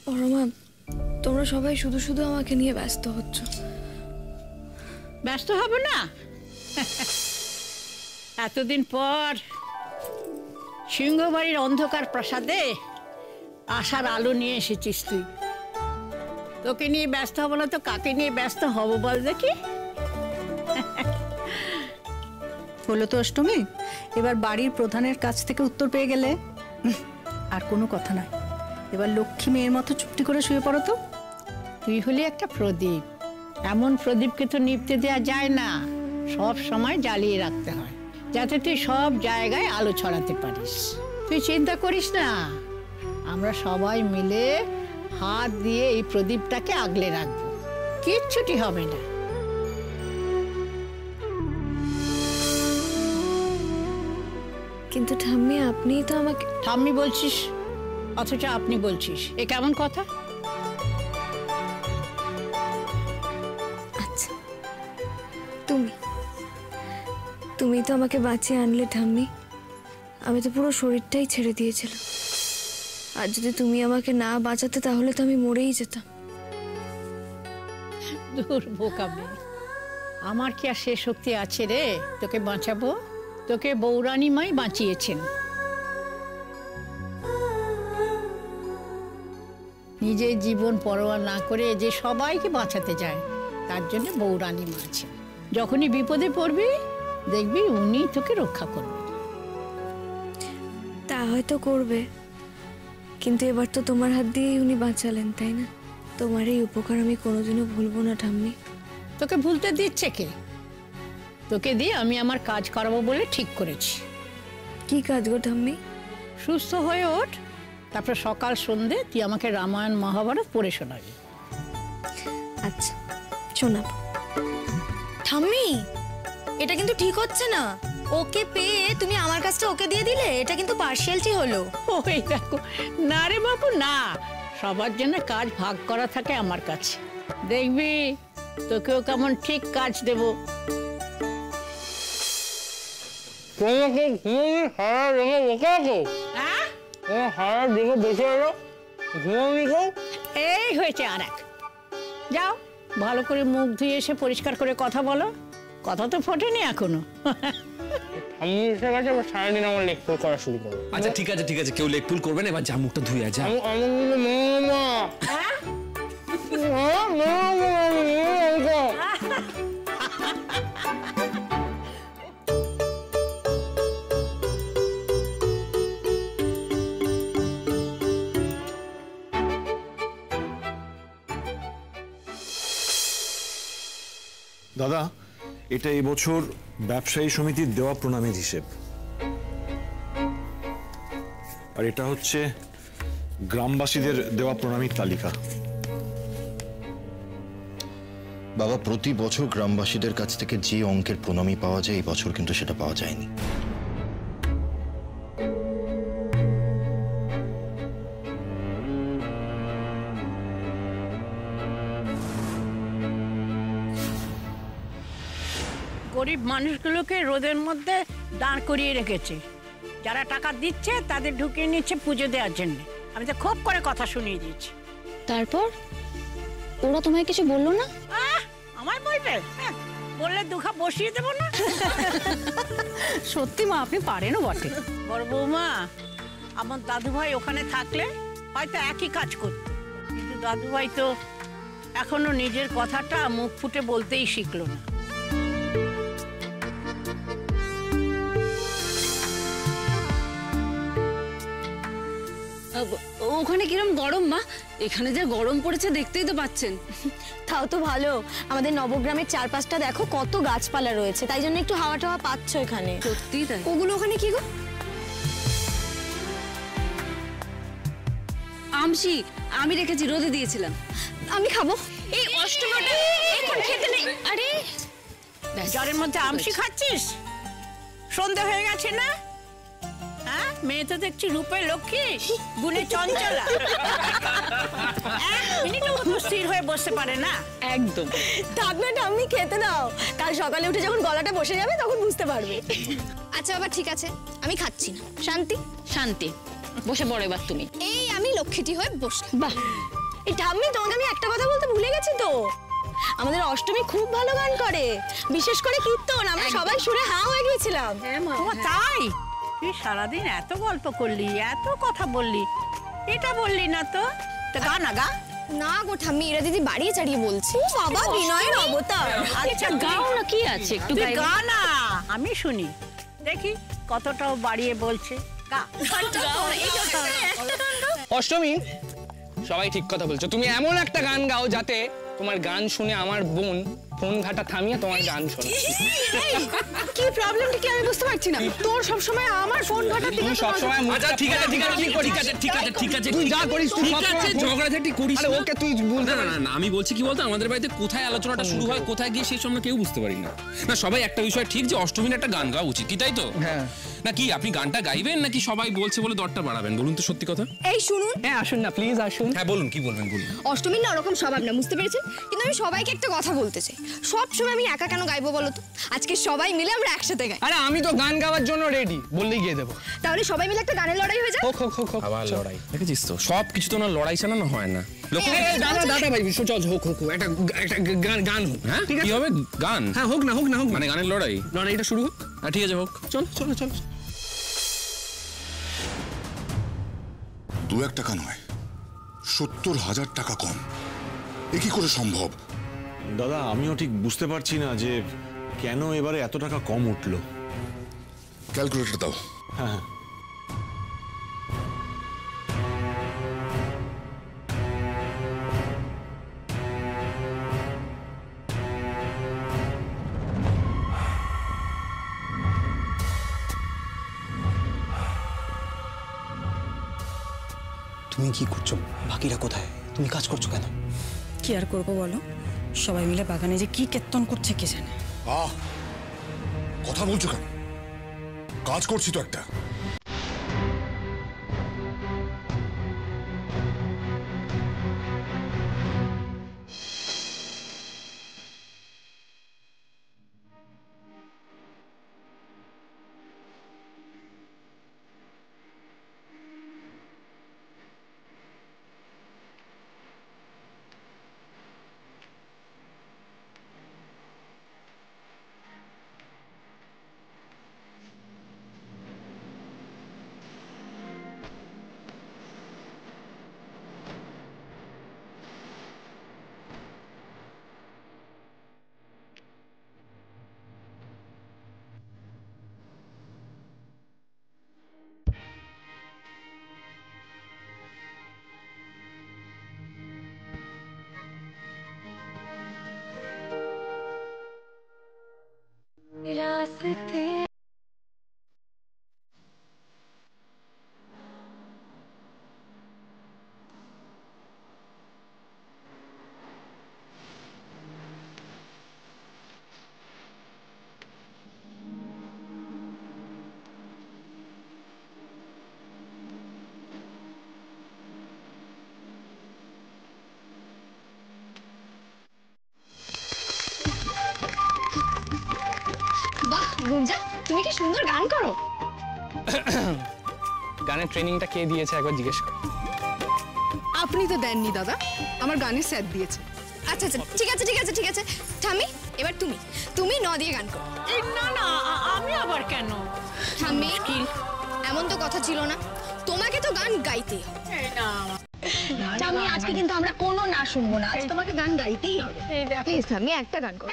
পরমা, তোমরা সবাই শুধু শুধু আমাকে নিয়ে ব্যস্ত হচ্ছ। ব্যস্ত হব না? এতদিন পর সিংহবাড়ির অন্ধকার প্রাসাদে আশার আলো নিয়ে এসেছিস তুই। তোকে নিয়ে ব্যস্ত হব না তো কাকে নিয়ে ব্যস্ত হব বল দেখি? হলো তো অষ্টমী, এবার বাড়ির প্রধানের কাছ থেকে উত্তর পেয়ে গেলে আর কোনো কথা নয়। এবার লক্ষ্মী মেয়ের মতো চুপটি করে শুয়ে পড়ো তো। তুই হলি একটা প্রদীপ, এমন প্রদীপকে তো নিভতে দেওয়া যায় না, সব সময় জ্বালিয়ে রাখতে হয় যাতে তুই সব জায়গায় আলো ছড়াতে পারিস। তুই চিন্তা করিস না, আমরা সবাই মিলে হাত দিয়ে এই প্রদীপটাকে আগলে রাখবো, কিচ্ছুটি হবে না। কিন্তু ঠাম্মি, আপনিই তো আমাকে ঠাম্মি বলছিস অথচ আপনি বলছিস, এ কেমন কথা? আচ্ছা, তুমি তো আমাকে বাঁচিয়ে আনলে ঠাম্মি। আমি তো পুরো শরীরটাই ছেড়ে দিয়েছিলাম। আর যদি তুমি আমাকে না বাঁচাতে তাহলে তো আমি মরেই যেতাম। দূর বোকা মেয়ে, আমার কি আর সে শক্তি আছে রে তোকে বাঁচাবো? তোকে বৌরানী মাই বাঁচিয়েছেন। নিজের জীবন পরোয়া না করে যে সবাইকে বাঁচাতে যায়, তার জন্য বৌরানী মা আছে। যখনই বিপদে পড়বি দেখবি উনি তোকে রক্ষা করবে। তা হয়তো করবে, কিন্তু এবার তো তোমার হাত দিয়েই উনি বাঁচালেন, তাই না? তোমার এই উপকার আমি কোনোদিনও ভুলবো না ঠাম্মি। তোকে ভুলতে দিচ্ছে কে? তোকে দিয়ে আমি আমার কাজ করাবো বলে ঠিক করেছি। কি কাজ গো ঠাম্মি? সুস্থ হয়ে ওঠ, তারপর সকাল সন্ধে তুই আমাকে রামায়ণ মহাভারত পড়ে শোনাবি। আচ্ছা, শোনাবো। ঠাম্মি, এটা কিন্তু ঠিক হচ্ছে না। ওকে পেয়ে তুমি আমার কাজটা ওকে দিয়ে দিলে, এটা কিন্তু পার্সিয়ালিটি হলো। ওই দেখো, না রে বাবু না, সবার জন্য কাজ ভাগ করা থাকে আমার কাছে। দেখবি তোকেও কেমন ঠিক কাজ দেব। তোমাকে ঘুমিয়ে সারা রেখে বসে আছো? তোমার সারা দিকে বেঁচে এলো ঘুমিয়ে গো। এই হয়েছে আর এক। যাও ভালো করে মুখ ধুয়ে এসে পরিষ্কার করে কথা বলো। কথা তো ফোটেনি এখনো। আমি এসে গেছে, এবার সারাদিন আমার লেগ পুল করা শুরু করবো। আচ্ছা ঠিক আছে ঠিক আছে, কেউ লেগ পুল করবে না, এবার যা মুখটা ধুয়ে যা। দাদা, এটা এবছর ব্যবসায়ী সমিতির দেওয়া প্রণামের হিসেব, আর এটা হচ্ছে গ্রামবাসীদের দেওয়া প্রণামীর তালিকা। বাবা, প্রতি বছর গ্রামবাসীদের কাছ থেকে যে অঙ্কের প্রণামী পাওয়া যায়, এই বছর কিন্তু সেটা পাওয়া যায়নি। গরিব মানুষগুলোকে রোদের মধ্যে দাঁড় করিয়ে রেখেছে, যারা টাকা দিচ্ছে তাদের ঢুকিয়ে নিচ্ছে পুজো দেওয়ার জন্য। আমি তো খুব করে কথা শুনিয়ে দিয়েছি। তারপর ওরা তোমায় কিছু বললো না? আমায় বলবে? বললে দুখা বসিয়ে দেবো না? সত্যি মা, আপনি পারেনও বটে। বড় বৌমা, আমার দাদুভাই ওখানে থাকলে হয়তো একই কাজ করত, কিন্তু দাদুভাই তো এখনো নিজের কথাটা মুখ ফুটে বলতেই শিখলো না। ওখানে কিরম গরম মা? এখানে যা গরম পড়েছে দেখতেই তো পাচ্ছেন। তাও তো ভালো, আমাদের নবগ্রামের চারপাশটা দেখো কত গাছপালা রয়েছে, তাই জন্য একটু হাওয়া টাওয়া পাচ্ছ এখানে। সত্যি তাই। ওগুলো ওখানে কি গো? আমশি আমি রেখেছি, রোদে দিয়েছিলাম। আমি খাবো। এই অষ্টমীটা এখন খেতে নেই। আরে জ্বরের মধ্যে আমশি খাচ্ছিস? সন্ধে হয়ে গেছে না? হ্যাঁ, মেয়ে তো দেখছি রূপে লক্ষ্মী, গুণে চঞ্চলা। এক মিনিটও তো স্থির হয়ে বসতে পারে না। একদম। থাক না, আমি খেতে দাও, কাল সকালে উঠে যখন গলাটা বসে যাবে তখন বুঝতে পারবে। আচ্ছা বাবা, ঠিক আছে, আমি খাচ্ছি না। শান্তি শান্তি। বসে পড়ো এবার তুমি। এই আমি লক্ষ্মীটি হয়ে বসলাম। বাহ, এই ঠাম্মি তোমাকে আমি একটা কথা বলতে ভুলে গেছি তো, আমাদের অষ্টমী খুব ভালো গান করে, বিশেষ করে কীর্তন। আমরা সবাই শুনে হাঁ হয়ে গিয়েছিলাম। ও তাই? তুই সারাদিন এত গল্প করলি, এত কথা বললি, এটা বললি না তো? তা গা না গা। না গো ঠাম্মি, এরা দিদি বাড়িয়ে চাড়িয়ে বলছি। ও বাবা, বিনয়ের অবতার। আচ্ছা গাও না, কি আছে একটু তুই গাইলে। গা না, আমি শুনি, দেখি কতটাও বাড়িয়ে বলছে। গা। অষ্টমী, সবাই ঠিক কথা বলছো। তুমি এমন একটা গান গাও যাতে তোমার গান শুনে আমার বোন ফোন ঘাটা থামিয়ে তোমার গান শোনে। কি প্রবলেমটা কি আমি বুঝতে পারছি না। তোর সব সময় আমার ফোন ঘাটাতে তুমি সব সময় আচ্ছা ঠিক আছে ঠিক আছে ঠিক আছে তুই যা করিস, তুই ঠিক সবসময় আছে, ফোন- ঝগড়াঝাটি করিস আরে না। ওকে তুই বলতে না না না, আমি বলছি কি বলতো, আমাদের বাড়িতে কোথায় আলোচনাটা শুরু হয়, কোথায় গিয়ে শেষ আমরা কেউ বুঝতে পারি না। না সবাই একটা বিষয় ঠিক যে অষ্টমীর একটা গান গাওয়া উচিত, কি তাই তো? হ্যাঁ। না কি আপনি গানটা গাইবেন নাকি সবাই বলছে বলে দরটা বাড়াবেন? বলুন তো সত্যি কথা। এই শুনুন, হ্যাঁ আসুন না প্লিজ, আসুন। হ্যাঁ বলুন, কি বলবেন বলুন। অষ্টমীর না ওরকম স্বভাব না, বুঝতে পেরেছেন? কিন্তু আমি সবাইকে একটা কথা বলতে চাই, সব সময় আমি একা কেন গাইবো বলো তো? আজকে সবাই মিলে আমরা একসাথে গাই। আরে আমি তো গান গাওয়ার জন্য রেডি, বললেই গিয়ে দেবো। তাহলে সবাই মিলে একটা গানের লড়াই হয়ে যায়। হোক হোক হোক হোক। আবার লড়াই দেখেছিস তো, সব কিছু তো না লড়াই চালানো হয় না। লক্ষ্মী, দাদা ভাই, চল হোক হোক হোক, একটা একটা গান হোক। হ্যাঁ ঠিক কি আছে, হবে? গান? হ্যাঁ হোক না হোক না হোক, মানে গানের লড়াই? লড়াইটা শুরু হোক। হ্যাঁ ঠিক আছে, হোক। চল চলো চলো। 2-1 টাকা নয়, 70,000 টাকা কম। এ কি করে সম্ভব? দাদা আমিও ঠিক বুঝতে পারছি না যে কেন এবারে এত টাকা কম উঠলো। ক্যালকুলেটর দাও। হ্যাঁ হ্যাঁ। তুমি কি করছো? বাকিরা কোথায়? তুমি কাজ করছো কেন? কি আর করবো বলো, সবাই মিলে বাগানে যে কি কীর্তন করছে কে জানে। কথা বলছো কেন? কাজ করছি তো একটা। বাহ গুঞ্জা, তুমি কি সুন্দর গান করো। গানের ট্রেনিংটা কে দিয়েছে একবার জিজ্ঞেস কর। আপনি তো দেননি দাদা, আমার গানের স্যার দিয়েছে। আচ্ছা আচ্ছা, ঠিক আছে ঠিক আছে ঠিক আছে। ঠাম্মি, এবার তুমি তুমি ন দিয়ে গান করো। না না, আমি আবার কেন? ঠাম্মি, এমন তো কথা ছিল না, তোমাকে তো গান গাইতেই হবে। ঠাম্মি, আজকে কিন্তু আমরা কোনো না শুনবো না, আজ তোমাকে গান গাইতেই হবে। প্লিজ ঠাম্মি, একটা গান করো।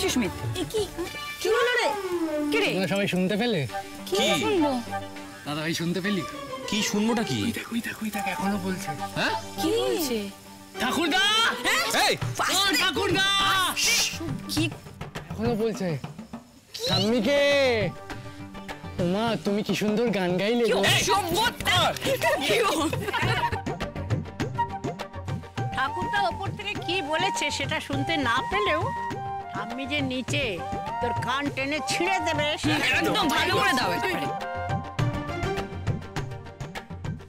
সুস্মিত কি হলো রে? কে রে? তোমরা সবাই শুনতে পেলে? কি শুনবো? দাদা ভাই শুনতে পেলি? কি শুনবোটা কি? ওই দেখ এখনো বলছে। হ্যাঁ কি বলছে? ঠাকুরদা! এই ঠাকুরদা! কি এখনো বলছে ঠাম্মিকে মা তুমি কি সুন্দর গান গাইলে গো। ঠাকুরটা ওপর থেকে কি বলেছে সেটা শুনতে না পেলেও আমি যে নিচে তোর কান টেনে ছিঁড়ে দেবে একদম ভালো করে দাও একেবারে।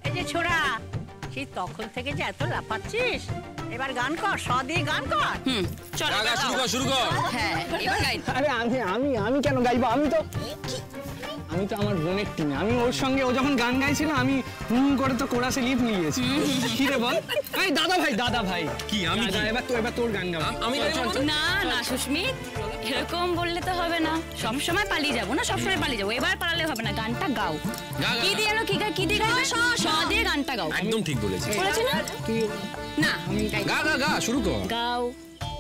এই যে ছোড়া সেই তখন থেকে যে এত লাফাচ্ছিস, এবার গান কর, স দিয়ে গান কর। চল শুরু কর। হ্যাঁ এবার গাই। আরে আমি কেন গাইবো? আমি তো আমার বোনের টিমে, আমি ওর সঙ্গে ও যখন গান গাইছিল আমি করে তো কোরাসে লিপ নিয়েছি। কি রে বল? এই দাদা ভাই কি আমি এবার তোর গান গাও। আমি না না সুস্মিত, এরকম বললে তো হবে না। সব সময় পালিয়ে যাবো না, সব সময় পালিয়ে যাবো। এবার পালালে হবে না, গানটা গাও। কি দিয়ে এলো কি দিয়ে গাইবে? স দিয়ে গানটা গাও। একদম ঠিক বলেছিস। বলেছি না? না গা শুরু কর। গাও।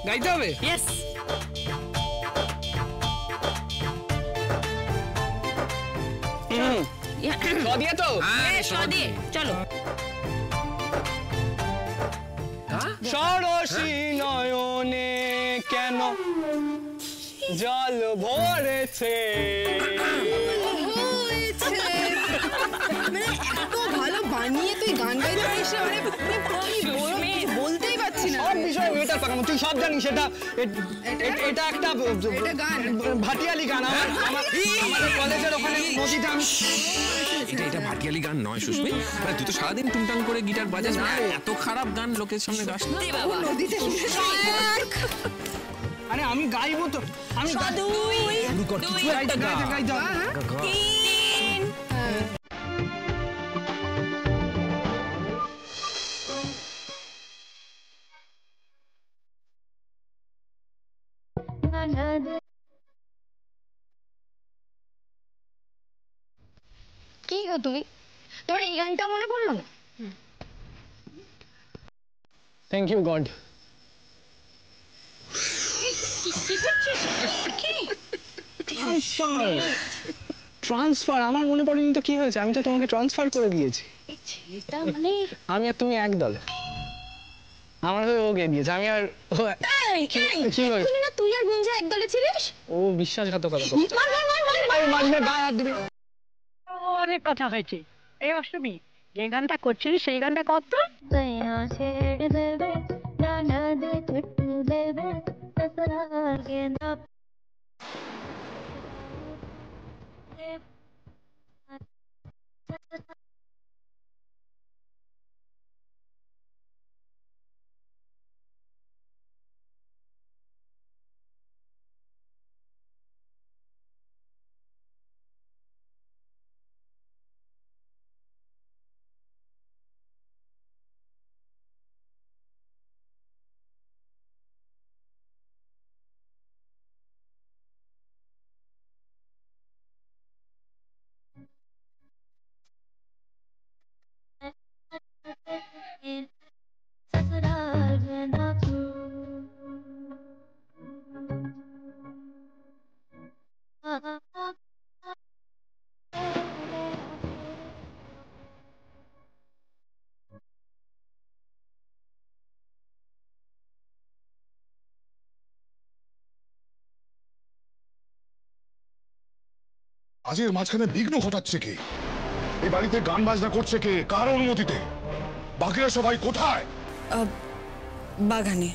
গাইতে হবে? ইয়েস। চলো। ষোড়শী নয়নে কেন জল ভরেছে? মানে এত ভালো বানিয়ে তুই গান গাইতে পারিস না, মানে বলতেই পারছি না। সব বিষয় এটা পাকানো, তুই সব জানিস। এটা একটা গান, ভাটিয়ালি গান। আমাদের কলেজের ওখানে নদীতে আমি এটা ভাটিয়ালি গান নয় সুস্মিত। তুই তো সারাদিন টুংটাং করে গিটার বাজাস না, এত খারাপ গান লোকের সামনে গাস না। নদীতে আরে আমি গাইবো তো, আমি শুরু কর, কিছু একটা গা। কি গো তুমি, তোমার এই গানটা মনে পড়লো না? Thank you god. ট্রান্সফার আমার মনে পড়েনি তো কি হয়েছে? আমি তো তোমাকে ট্রান্সফার করে দিয়েছি। আমি আর তুমি এক দলে। আমার তো ওকে দিয়েছে, আমি আর তুই আর গুঞ্জা এক দলে ছিলিস? ও বিশ্বাসঘাতকতা করছে। অনেক কথা হয়েছে। এই অষ্টমী যে গানটা করছিলি সেই গানটা কত? আজের মাঝখানে বিঘ্ন ঘটাচ্ছে কে? এই বাড়িতে গান বাজনা করছে কে? কার অনুমতিতে? বাকিরা সবাই কোথায়? বাগানে।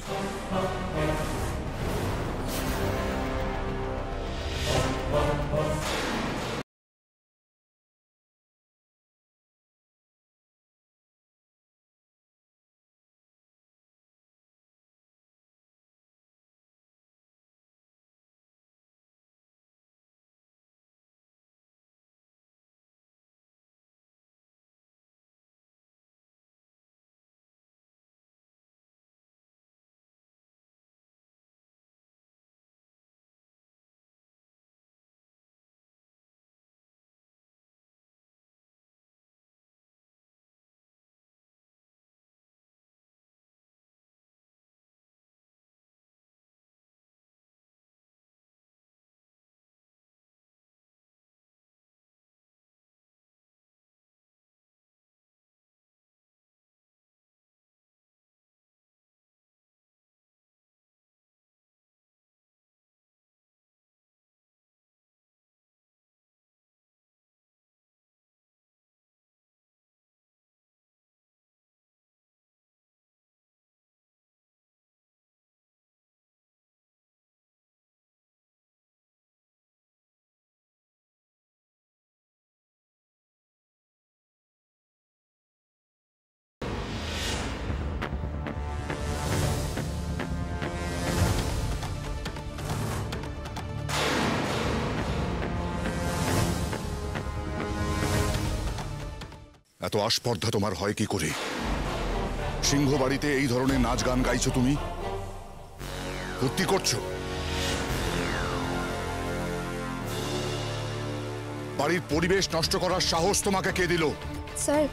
এত আস্পর্ধা তোমার হয় কি করে? সিংহ বাড়িতে এই ধরনের নাচ গান গাইছো তুমি? সত্যি করছো? বাড়ির পরিবেশ নষ্ট করার সাহস তোমাকে কে দিল? স্যার,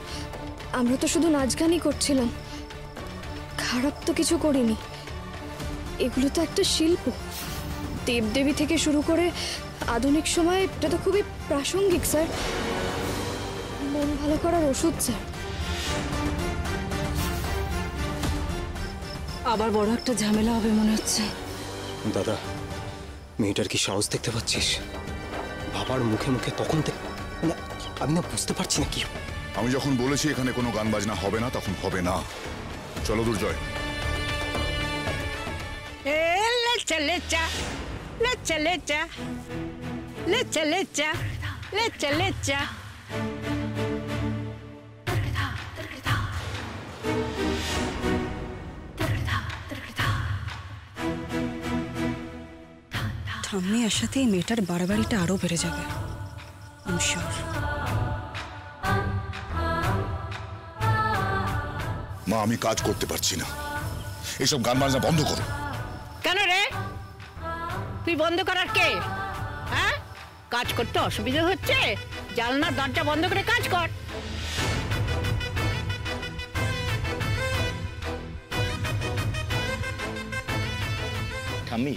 আমরা তো শুধু নাচ গানই করছিলাম, খারাপ তো কিছু করিনি। এগুলো তো একটা শিল্প, দেবদেবী থেকে শুরু করে আধুনিক সময়ে এটা তো খুবই প্রাসঙ্গিক স্যার। মন ভালো করার ওষুধ স্যার। আবার বড় একটা ঝামেলা হবে মনে হচ্ছে। দাদা, মেয়েটার কি সাহস দেখতে পাচ্ছিস? বাবার মুখে মুখে তখন আমি না বুঝতে পারছি না কি। আমি যখন বলেছি এখানে কোনো গান বাজনা হবে না, তখন হবে না। চলো দুর্জয়। লেচা লেচা লেচা লেচা লেচা লেচা লেচা লেচা। ঠাম্মি আসাতে এই মেয়েটার বাড়াবাড়িটা আরো বেড়ে যাবে। মা, আমি কাজ করতে পারছি না, এইসব গান বাজনা বন্ধ করো। কেন রে, তুই বন্ধ করার কে? হ্যাঁ, কাজ করতে অসুবিধা হচ্ছে? জানলার দরজা বন্ধ করে কাজ কর। ঠাম্মি,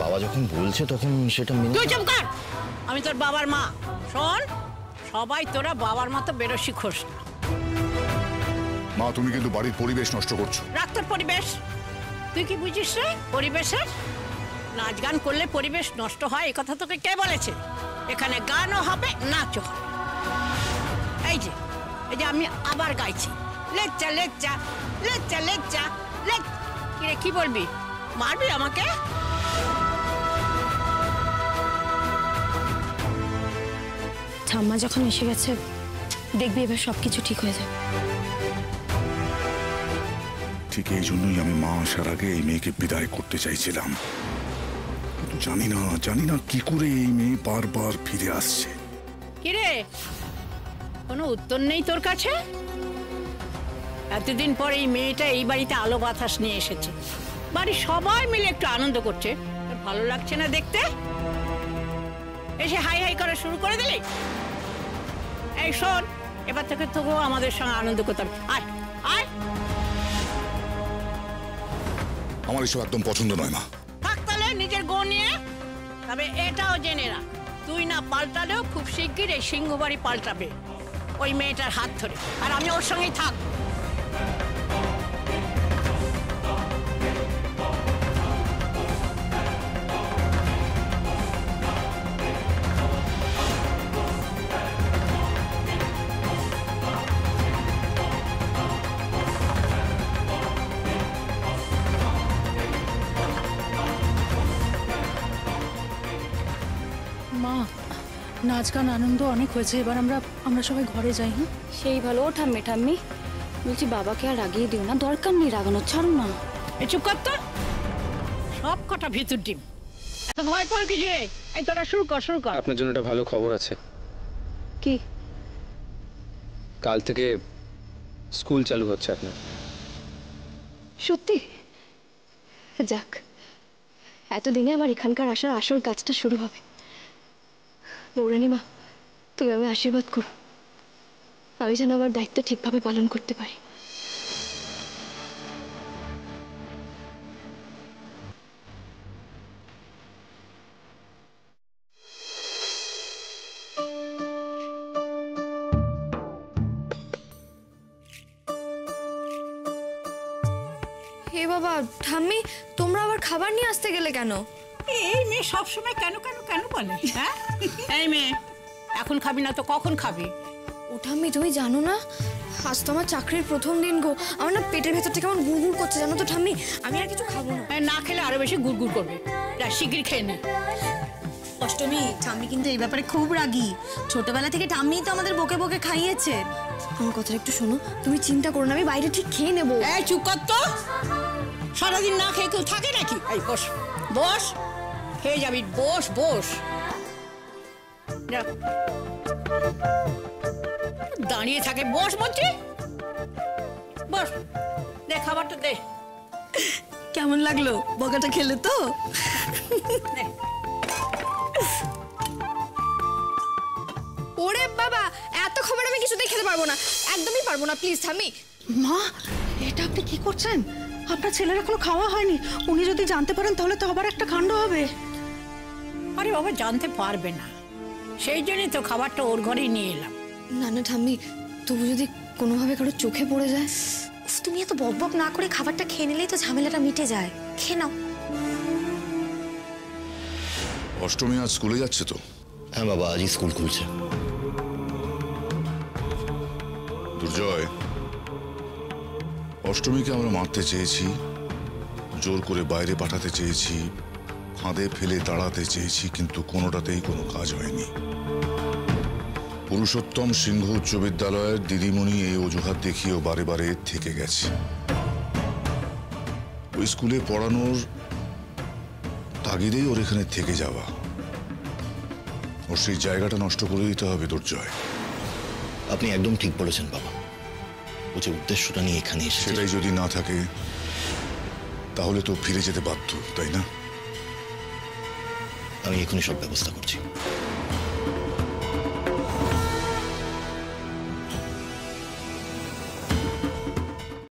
বাবা যখন বলছে তখন সেটা তুই চুপ কর। আমি তোর বাবার মা। শোন, সবাই তোরা বাবার মতো বেরো শিখোস না। মা, তুমি কিন্তু বাড়ির পরিবেশ নষ্ট করছো। রাখ তোর পরিবেশ। তুই কি বুঝিস রে পরিবেশের? নাচ গান করলে পরিবেশ নষ্ট হয় এ কথা তোকে কে বলেছে? এখানে গানও হবে, নাচও হবে। এই যে আমি আবার গাইছি, লেচা লেচা লেচা লেচা লেচ। কিরে, কি বলবি? মারবি আমাকে? ঠাম্মা যখন এসে গেছে, দেখবি এবার সবকিছু ঠিক হয়ে যাবে। ঠিক এই জন্যই আমি মা আসার আগে এই মেয়েকে বিদায় করতে চাইছিলাম। কিন্তু জানি না কি করে এই মেয়ে বারবার ফিরে আসছে। কিরে, কোনো উত্তর নেই তোর কাছে? এতদিন পর এই মেয়েটা এই বাড়িতে আলো বাতাস নিয়ে এসেছে, বাড়ির সবাই মিলে একটু আনন্দ করছে। তোর ভালো লাগছে না দেখতে? এসে হাই হাই করা শুরু করে দিলি? এই শোন, এবার থেকে তোকেও আমাদের সঙ্গে আনন্দ করতে হবে। আয় আয়। আমার এসব একদম পছন্দ নয় মা। থাক তাহলে নিজের গো নিয়ে। তবে এটাও জেনে রাখ, তুই না পাল্টালেও খুব শিগগির এই সিংহবাড়ি পাল্টাবে ওই মেয়েটার হাত ধরে, আর আমি ওর সঙ্গেই থাক। মা, নাচ গান আনন্দ অনেক হয়েছে, এবার আমরা সবাই ঘরে যাই। হ্যাঁ, সেই ভালো। ও ঠাম্মি ঠাম্মি, বলছি বাবাকে আর রাগিয়ে দিও না, দরকার নেই রাগানোর, ছাড়ো না। চুপ কর তো, সব কটা ভিতর ডিম। এত ভয় পাওয়ার কিছু নেই। এই তোরা শুরু কর। আপনার জন্য একটা ভালো খবর আছে। কি? কাল থেকে স্কুল চালু হচ্ছে আপনার। সত্যি? যাক, এতদিনে আমার এখানকার আসার আসল কাজটা শুরু হবে। মৌরানী, তুমি আমি আশীর্বাদ করো, আমি যেন আমার দায়িত্ব ঠিকভাবে পালন করতে পারি। হে বাবা, ঠাম্মি, তোমরা আবার খাবার নিয়ে আসতে গেলে কেন? এই মেয়ে সবসময় কেন বলে? হ্যাঁ, এই মেয়ে এখন খাবি না তো কখন খাবি? ও ঠাম্মি, তুমি জানো না, আজ তো আমার চাকরির প্রথম দিন গো। আমার না পেটের ভেতর থেকে আমার গুড়গুড় করছে, জানো তো ঠাম্মি। আমি আর কিছু খাবো না। না খেলে আরো বেশি গুড়গুড় করবে। শিগগির খেয়ে নে। অষ্টমী, ঠাম্মি কিন্তু এই ব্যাপারে খুব রাগী। ছোটবেলা থেকে ঠাম্মিই তো আমাদের বকে বকে খাইয়েছে। আমার কথাটা একটু শোনো, তুমি চিন্তা করো না, আমি বাইরে ঠিক খেয়ে নেবো। এই চুপ কর তো, সারাদিন না খেয়ে কেউ থাকে নাকি? এই বস বস, খেয়ে যাবি, বস বস। দাঁড়িয়ে থাকে, বস বলছি, বস, দে খাবারটা দে। কেমন লাগলো বকাটা খেলে? তো ওরে বাবা, এত খাবার আমি কিছুতেই খেতে পারবো না, একদমই পারবো না, প্লিজ ঠাম্মি। মা, এটা আপনি কি করছেন? আপনার ছেলের এখনো খাওয়া হয়নি, উনি যদি জানতে পারেন তাহলে তো আবার একটা কাণ্ড হবে। আরে বাবা, জানতে পারবে না, সেই জন্যই তো খাবারটা ওর ঘরেই নিয়ে এলাম। না না ঠাম্মি, তবু যদি কোনোভাবে কারো চোখে পড়ে যায়। তুমি এত বকবক না করে খাবারটা খেয়ে নিলেই তো ঝামেলাটা মিটে যায়। খেয়ে নাও। অষ্টমী আজ স্কুলে যাচ্ছে তো? হ্যাঁ বাবা, আজই স্কুল খুলছে। দুর্জয়, অষ্টমীকে আমরা মারতে চেয়েছি, জোর করে বাইরে পাঠাতে চেয়েছি, ফাঁদে ফেলে তাড়াতে চেয়েছি, কিন্তু কোনোটাতেই কোনো কাজ হয়নি। পুরুষোত্তম সিংহ উচ্চ বিদ্যালয়ের দিদিমণি এই অজুহাত দেখিয়েও বারে বারে থেকে গেছে। ওই স্কুলে পড়ানোর তাগিদেই ওর এখানে থেকে যাওয়া, ওর সেই জায়গাটা নষ্ট করে দিতে হবে দুর্জয়। আপনি একদম ঠিক বলেছেন বাবা, ও যে উদ্দেশ্যটা নিয়ে এখানে এসেছে, সেটাই যদি না থাকে তাহলে তো ফিরে যেতে বাধ্য, তাই না? আমি এখনই সব ব্যবস্থা করছি।